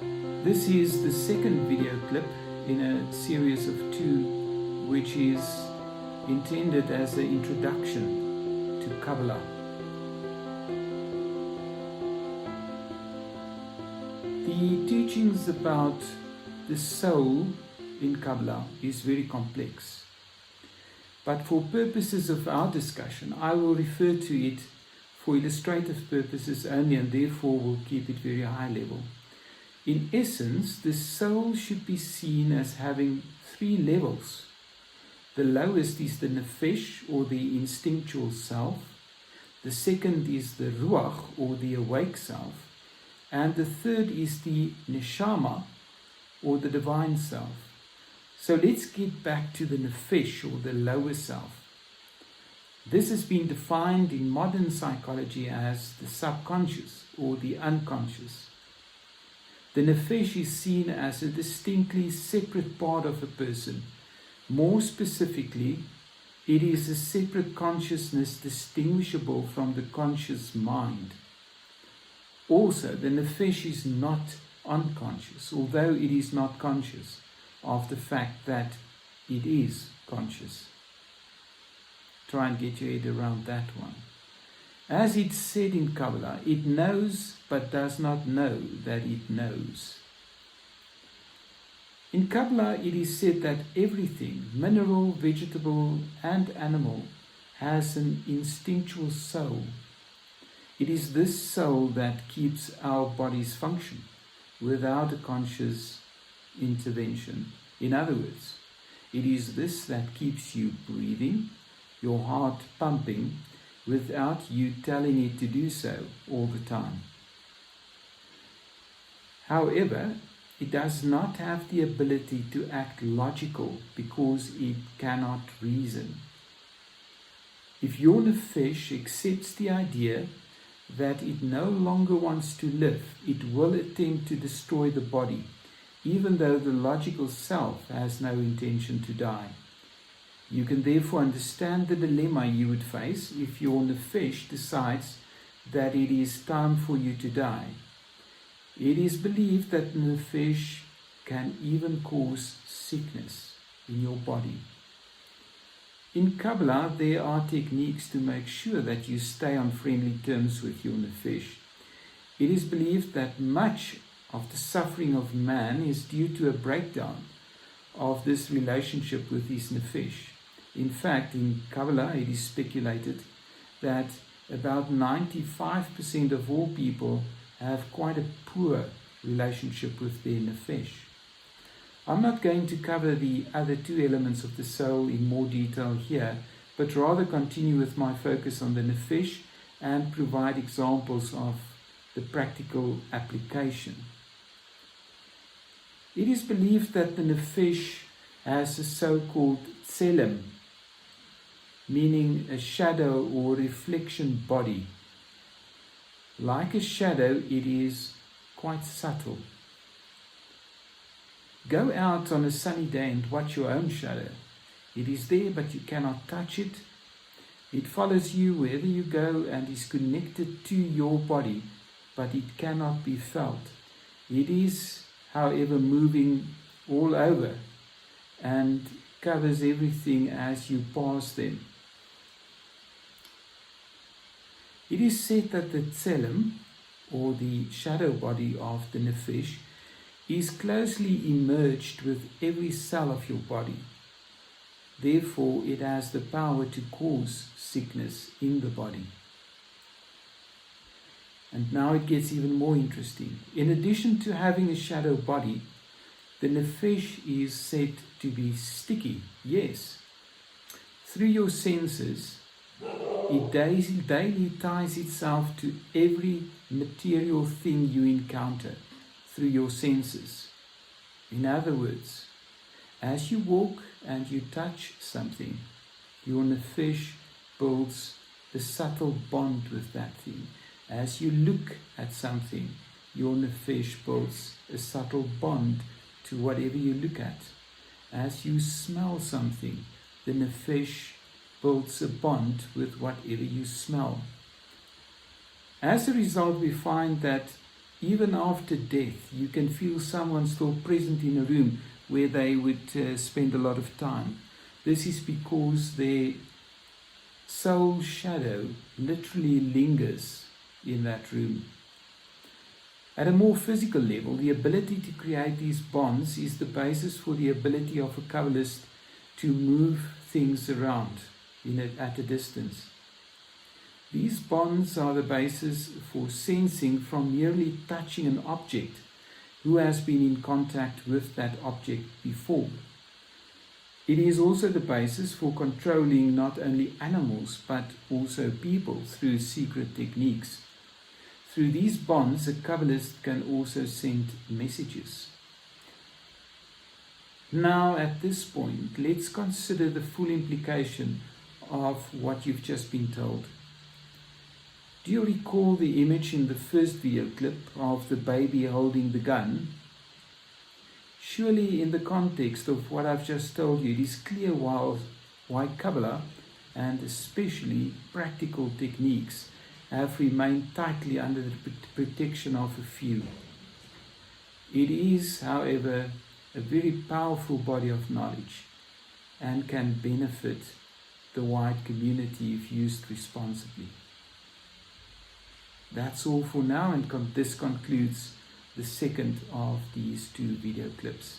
This is the second video clip in a series of two, which is intended as an introduction to Kabbalah. The teachings about the soul in Kabbalah is very complex. But for purposes of our discussion, I will refer to it for illustrative purposes only, and therefore will keep it very high level. In essence, the soul should be seen as having three levels. The lowest is the nefesh, or the instinctual self. The second is the ruach, or the awake self. And the third is the neshama, or the divine self. So let's get back to the nefesh, or the lower self. This has been defined in modern psychology as the subconscious, or the unconscious. The nefesh is seen as a distinctly separate part of a person. More specifically, it is a separate consciousness distinguishable from the conscious mind. Also, the nefesh is not unconscious, although it is not conscious of the fact that it is conscious. Try and get your head around that one. As it's said in Kabbalah, it knows but does not know that it knows. In Kabbalah, it is said that everything, mineral, vegetable, and animal, has an instinctual soul. It is this soul that keeps our bodies function without a conscious intervention. In other words, it is this that keeps you breathing, your heart pumping, without you telling it to do so all the time. However, it does not have the ability to act logical because it cannot reason. If your nefesh accepts the idea that it no longer wants to live, it will attempt to destroy the body, even though the logical self has no intention to die. You can therefore understand the dilemma you would face if your nefesh decides that it is time for you to die. It is believed that nefesh can even cause sickness in your body. In Kabbalah, there are techniques to make sure that you stay on friendly terms with your nefesh. It is believed that much of the suffering of man is due to a breakdown of this relationship with his nefesh. In fact, in Kabbalah, it is speculated that about 95% of all people have quite a poor relationship with their nefesh. I'm not going to cover the other two elements of the soul in more detail here, but rather continue with my focus on the nefesh and provide examples of the practical application. It is believed that the nefesh has a so-called tselem, meaning a shadow or reflection body. Like a shadow, it is quite subtle. Go out on a sunny day and watch your own shadow. It is there, but you cannot touch it. It follows you wherever you go and is connected to your body, but it cannot be felt. It is, however, moving all over and covers everything as you pass them. It is said that the tselem, or the shadow body of the nefesh, is closely emerged with every cell of your body. Therefore, it has the power to cause sickness in the body. And now it gets even more interesting. In addition to having a shadow body, the nefesh is said to be sticky. Yes, through your senses, it daily ties itself to every material thing you encounter through your senses. In other words, as you walk and you touch something, your nefesh builds a subtle bond with that thing. As you look at something, your nefesh builds a subtle bond to whatever you look at. As you smell something, the nefesh builds a bond with whatever you smell. As a result, we find that even after death, you can feel someone still present in a room where they would spend a lot of time. This is because their soul shadow literally lingers in that room. At a more physical level, the ability to create these bonds is the basis for the ability of a Kabbalist to move things around at a distance. These bonds are the basis for sensing from merely touching an object who has been in contact with that object before. It is also the basis for controlling not only animals but also people through secret techniques. Through these bonds, a Kabbalist can also send messages. Now, at this point, let's consider the full implication of what you've just been told. Do you recall the image in the first video clip of the baby holding the gun? Surely in the context of what I've just told you, it is clear why Kabbalah, and especially practical techniques, have remained tightly under the protection of a few. It is, however, a very powerful body of knowledge and can benefit the wide community if used responsibly. That's all for now, and this concludes the second of these 2 video clips.